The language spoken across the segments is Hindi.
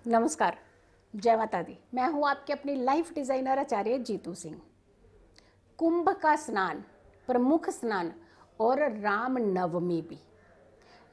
नमस्कार, जय माता दी। मैं हूँ आपके अपनी लाइफ डिज़ाइनर आचार्य जीतू सिंह। कुंभ का स्नान, प्रमुख स्नान और राम नवमी भी,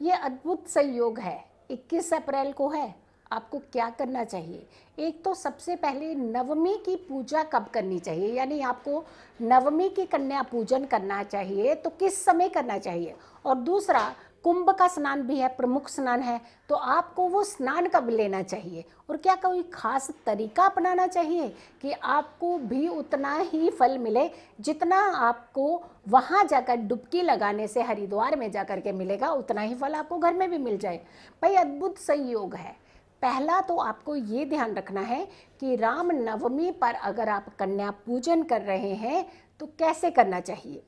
ये अद्भुत संयोग है। 21 अप्रैल को है। आपको क्या करना चाहिए? एक तो सबसे पहले नवमी की पूजा कब करनी चाहिए, यानी आपको नवमी की कन्या पूजन करना चाहिए तो किस समय करना चाहिए। और दूसरा, कुंभ का स्नान भी है, प्रमुख स्नान है, तो आपको वो स्नान कब लेना चाहिए और क्या कोई खास तरीका अपनाना चाहिए कि आपको भी उतना ही फल मिले जितना आपको वहाँ जाकर डुबकी लगाने से हरिद्वार में जाकर के मिलेगा, उतना ही फल आपको घर में भी मिल जाए। भाई अद्भुत संयोग है। पहला तो आपको ये ध्यान रखना है कि राम नवमी पर अगर आप कन्या पूजन कर रहे हैं तो कैसे करना चाहिए।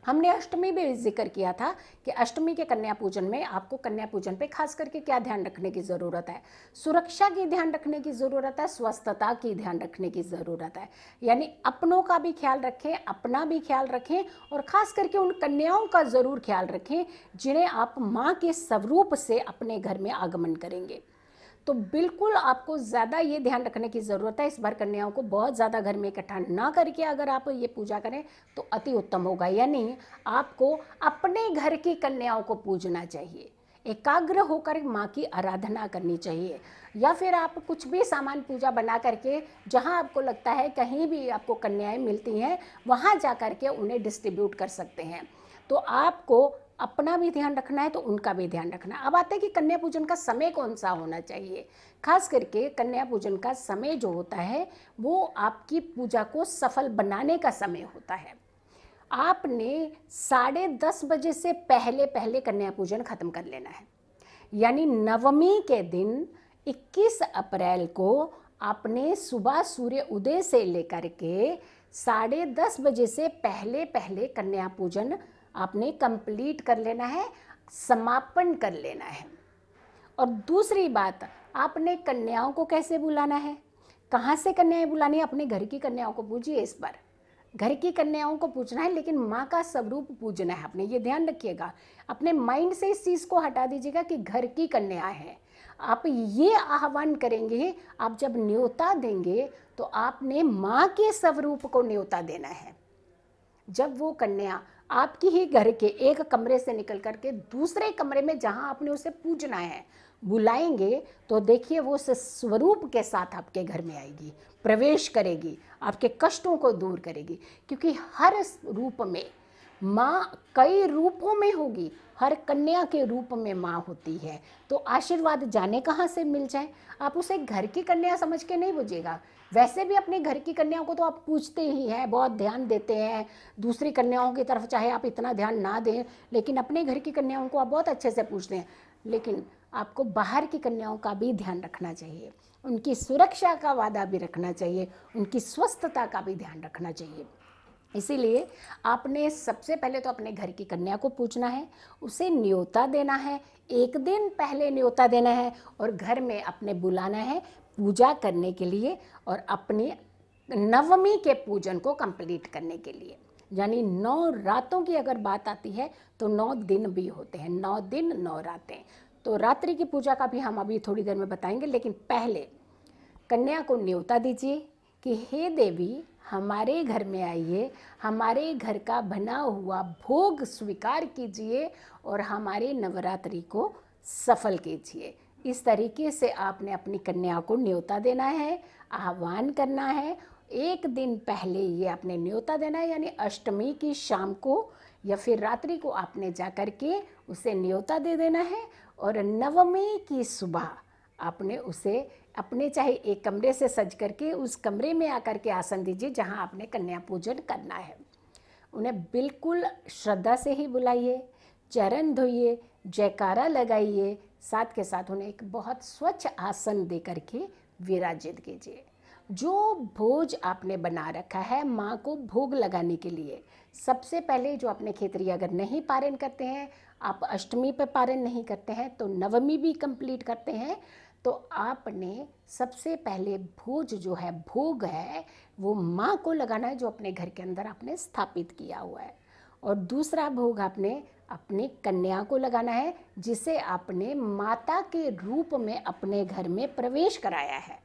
हमने अष्टमी भी जिक्र किया था कि अष्टमी के कन्या पूजन में आपको कन्या पूजन पे खास करके क्या ध्यान रखने की ज़रूरत है। सुरक्षा की ध्यान रखने की ज़रूरत है, स्वस्थता की ध्यान रखने की ज़रूरत है। यानी अपनों का भी ख्याल रखें, अपना भी ख्याल रखें और ख़ास करके उन कन्याओं का ज़रूर ख्याल रखें जिन्हें आप माँ के स्वरूप से अपने घर में आगमन करेंगे। तो बिल्कुल आपको ज़्यादा ये ध्यान रखने की ज़रूरत है, इस बार कन्याओं को बहुत ज़्यादा घर में इकट्ठा ना करके अगर आप ये पूजा करें तो अति उत्तम होगा। यानी आपको अपने घर की कन्याओं को पूजना चाहिए, एकाग्र होकर माँ की आराधना करनी चाहिए। या फिर आप कुछ भी सामान पूजा बना करके जहाँ आपको लगता है कहीं भी आपको कन्याएं मिलती हैं वहाँ जा कर के उन्हें डिस्ट्रीब्यूट कर सकते हैं। तो आपको अपना भी ध्यान रखना है तो उनका भी ध्यान रखना है। अब आते हैं कि कन्या पूजन का समय कौन सा होना चाहिए। खास करके कन्या पूजन का समय जो होता है वो आपकी पूजा को सफल बनाने का समय होता है। आपने 10:30 बजे से पहले पहले कन्या पूजन खत्म कर लेना है। यानी नवमी के दिन 21 अप्रैल को आपने सुबह सूर्य उदय से लेकर के 10:30 बजे से पहले पहले कन्या पूजन आपने कंप्लीट कर लेना है, समापन कर लेना है। और दूसरी बात, आपने कन्याओं को कैसे बुलाना है, कहाँ से कन्याएं बुलानी है। अपने घर की कन्याओं को पूजिए। इस बार घर की कन्याओं को पूजना है, लेकिन माँ का स्वरूप पूजना है। आपने ये ध्यान रखिएगा, अपने माइंड से इस चीज़ को हटा दीजिएगा कि घर की कन्या है। आप ये आह्वान करेंगे, आप जब न्योता देंगे तो आपने माँ के स्वरूप को न्योता देना है। जब वो कन्या आपकी ही घर के एक कमरे से निकल करके दूसरे कमरे में जहां आपने उसे पूजना है बुलाएंगे तो देखिए वो स्वरूप के साथ आपके घर में आएगी, प्रवेश करेगी, आपके कष्टों को दूर करेगी। क्योंकि हर रूप में माँ कई रूपों में होगी, हर कन्या के रूप में माँ होती है। तो आशीर्वाद जाने कहाँ से मिल जाए। आप उसे घर की कन्या समझ के नहीं पूजिएगा। वैसे भी अपने घर की कन्याओं को तो आप पूछते ही हैं, बहुत ध्यान देते हैं। दूसरी कन्याओं की तरफ चाहे आप इतना ध्यान ना दें, लेकिन अपने घर की कन्याओं को आप बहुत अच्छे से पूछते हैं। लेकिन आपको बाहर की कन्याओं का भी ध्यान रखना चाहिए, उनकी सुरक्षा का वादा भी रखना चाहिए, उनकी स्वस्थता का भी ध्यान रखना चाहिए। इसीलिए आपने सबसे पहले तो अपने घर की कन्या को पूछना है, उसे न्योता देना है, एक दिन पहले न्योता देना है और घर में अपने बुलाना है पूजा करने के लिए और अपनी नवमी के पूजन को कंप्लीट करने के लिए। यानी 9 रातों की अगर बात आती है तो 9 दिन भी होते हैं, 9 दिन 9 रातें। तो रात्रि की पूजा का भी हम अभी थोड़ी देर में बताएंगे, लेकिन पहले कन्या को न्योता दीजिए कि हे देवी हमारे घर में आइए, हमारे घर का बना हुआ भोग स्वीकार कीजिए और हमारे नवरात्रि को सफल कीजिए। इस तरीके से आपने अपनी कन्या को न्योता देना है, आह्वान करना है। एक दिन पहले ये आपने न्योता देना है, यानी अष्टमी की शाम को या फिर रात्रि को आपने जा कर के उसे न्योता दे देना है और नवमी की सुबह आपने उसे अपने चाहे एक कमरे से सज करके उस कमरे में आकर के आसन दीजिए जहां आपने कन्या पूजन करना है। उन्हें बिल्कुल श्रद्धा से ही बुलाइए, चरण धोइए, जयकारा लगाइए, साथ के साथ उन्हें एक बहुत स्वच्छ आसन दे करके विराजित कीजिए। जो भोज आपने बना रखा है माँ को भोग लगाने के लिए, सबसे पहले जो अपने क्षेत्रीय अगर नहीं पारण करते हैं, आप अष्टमी पे पारण नहीं करते हैं तो नवमी भी कंप्लीट करते हैं, तो आपने सबसे पहले भोज जो है, भोग है, वो माँ को लगाना है जो अपने घर के अंदर आपने स्थापित किया हुआ है। और दूसरा भोग आपने अपनी कन्या को लगाना है, जिसे आपने माता के रूप में अपने घर में प्रवेश कराया है।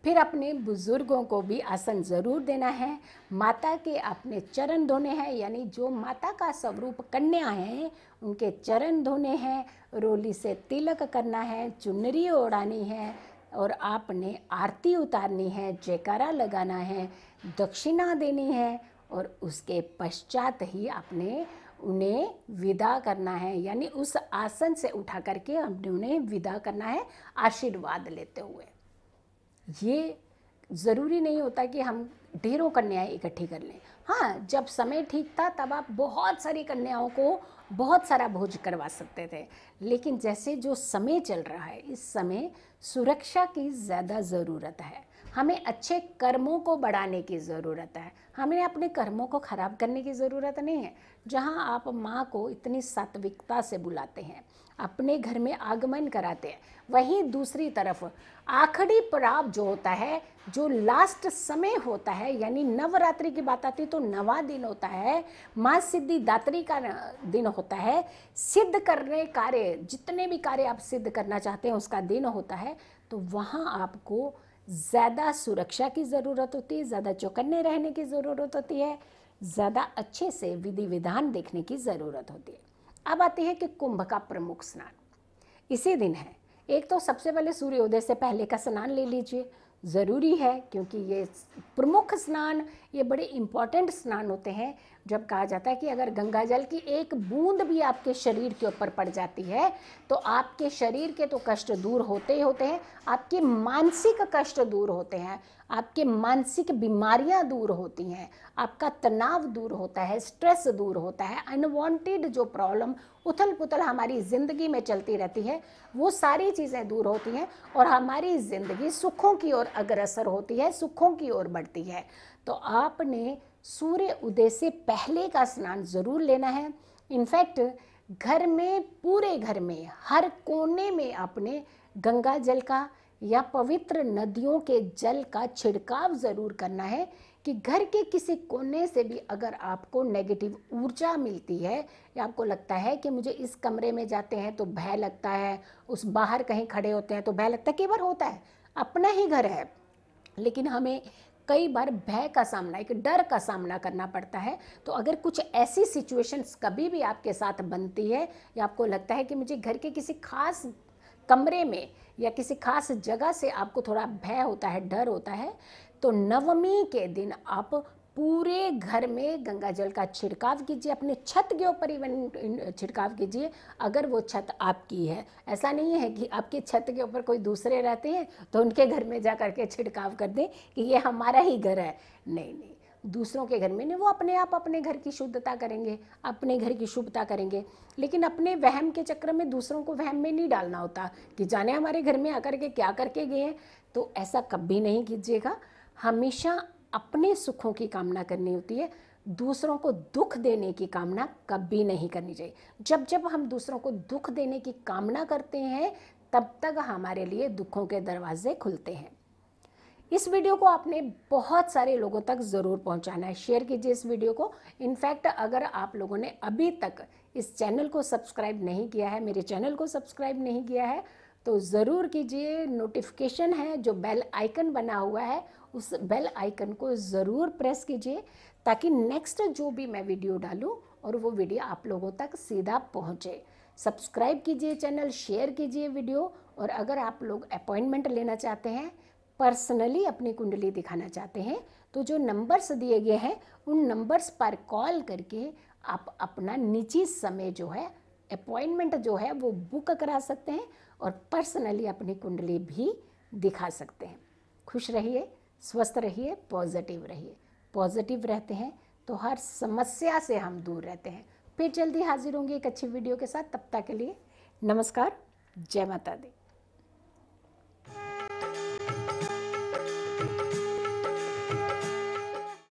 फिर अपने बुजुर्गों को भी आसन ज़रूर देना है। माता के अपने चरण धोने हैं, यानी जो माता का स्वरूप कन्या है उनके चरण धोने हैं, रोली से तिलक करना है, चुनरी ओढ़ानी है और आपने आरती उतारनी है, जयकारा लगाना है, दक्षिणा देनी है और उसके पश्चात ही आपने उन्हें विदा करना है, यानी उस आसन से उठा करके हमने उन्हें विदा करना है आशीर्वाद लेते हुए। ये ज़रूरी नहीं होता कि हम ढेरों कन्याएं इकट्ठी कर लें। हाँ, जब समय ठीक था तब आप बहुत सारी कन्याओं को बहुत सारा भोज करवा सकते थे, लेकिन जैसे जो समय चल रहा है इस समय सुरक्षा की ज़्यादा ज़रूरत है। हमें अच्छे कर्मों को बढ़ाने की ज़रूरत है, हमें अपने कर्मों को ख़राब करने की ज़रूरत नहीं है। जहाँ आप माँ को इतनी सात्विकता से बुलाते हैं, अपने घर में आगमन कराते हैं, वहीं दूसरी तरफ आखिरी पड़ाव जो होता है, जो लास्ट समय होता है, यानी नवरात्रि की बात आती है तो 9वां दिन होता है, माँ सिद्धि दात्री का दिन होता है, सिद्ध करने कार्य, जितने भी कार्य आप सिद्ध करना चाहते हैं उसका दिन होता है। तो वहाँ आपको ज़्यादा सुरक्षा की ज़रूरत होती है, ज़्यादा चौकन्ने रहने की ज़रूरत होती है, ज़्यादा अच्छे से विधि विधान देखने की ज़रूरत होती है। अब आती है कि कुंभ का प्रमुख स्नान इसी दिन है। एक तो सबसे पहले सूर्योदय से पहले का स्नान ले लीजिए, ज़रूरी है, क्योंकि ये प्रमुख स्नान, ये बड़े इम्पॉर्टेंट स्नान होते हैं। जब कहा जाता है कि अगर गंगा जल की एक बूंद भी आपके शरीर के ऊपर पड़ जाती है तो आपके शरीर के तो कष्ट दूर होते ही होते हैं, आपके मानसिक कष्ट दूर होते हैं, आपके मानसिक बीमारियां दूर होती हैं, आपका तनाव दूर होता है, स्ट्रेस दूर होता है, अनवांटेड जो प्रॉब्लम उथल पुथल हमारी ज़िंदगी में चलती रहती है वो सारी चीज़ें दूर होती हैं और हमारी ज़िंदगी सुखों की ओर अग्रसर होती है, सुखों की ओर बढ़ती है। तो आपने सूर्य उदय से पहले का स्नान ज़रूर लेना है। इनफैक्ट घर में, पूरे घर में, हर कोने में आपने गंगा जल का या पवित्र नदियों के जल का छिड़काव ज़रूर करना है कि घर के किसी कोने से भी अगर आपको नेगेटिव ऊर्जा मिलती है या आपको लगता है कि मुझे इस कमरे में जाते हैं तो भय लगता है, उस बाहर कहीं खड़े होते हैं तो भय लगता है, कई बार होता है, अपना ही घर है लेकिन हमें कई बार भय का सामना, एक डर का सामना करना पड़ता है। तो अगर कुछ ऐसी सिचुएशंस कभी भी आपके साथ बनती है या आपको लगता है कि मुझे घर के किसी खास कमरे में या किसी खास जगह से आपको थोड़ा भय होता है, डर होता है, तो नवमी के दिन आप पूरे घर में गंगा जल का छिड़काव कीजिए, अपने छत के ऊपर इवन छिड़काव कीजिए अगर वो छत आपकी है। ऐसा नहीं है कि आपकी छत के ऊपर कोई दूसरे रहते हैं तो उनके घर में जा करके छिड़काव कर दें कि ये हमारा ही घर है। नहीं नहीं, दूसरों के घर में नहीं, वो अपने आप अपने घर की शुद्धता करेंगे, अपने घर की शुभता करेंगे, लेकिन अपने वहम के चक्कर में दूसरों को वहम में नहीं डालना होता कि जाने हमारे घर में आकर के क्या करके गए हैं। तो ऐसा कभी नहीं कीजिएगा। हमेशा अपने सुखों की कामना करनी होती है, दूसरों को दुख देने की कामना कभी नहीं करनी चाहिए। जब जब हम दूसरों को दुख देने की कामना करते हैं तब तक हमारे लिए दुखों के दरवाजे खुलते हैं। इस वीडियो को आपने बहुत सारे लोगों तक ज़रूर पहुंचाना है, शेयर कीजिए इस वीडियो को। इनफैक्ट अगर आप लोगों ने अभी तक इस चैनल को सब्सक्राइब नहीं किया है, मेरे चैनल को सब्सक्राइब नहीं किया है, तो ज़रूर कीजिए। नोटिफिकेशन है जो बेल आइकन बना हुआ है उस बेल आइकन को ज़रूर प्रेस कीजिए ताकि नेक्स्ट जो भी मैं वीडियो डालूं और वो वीडियो आप लोगों तक सीधा पहुंचे। सब्सक्राइब कीजिए चैनल, शेयर कीजिए वीडियो। और अगर आप लोग अपॉइंटमेंट लेना चाहते हैं, पर्सनली अपनी कुंडली दिखाना चाहते हैं, तो जो नंबर्स दिए गए हैं उन नंबर्स पर कॉल करके आप अपना निजी समय जो है, अपॉइंटमेंट जो है वो बुक करा सकते हैं और पर्सनली अपनी कुंडली भी दिखा सकते हैं। खुश रहिए, स्वस्थ रहिए, पॉजिटिव रहिए। पॉजिटिव रहते हैं तो हर समस्या से हम दूर रहते हैं। फिर जल्दी हाजिर होंगे एक अच्छी वीडियो के साथ। तब तक के लिए नमस्कार, जय माता दी।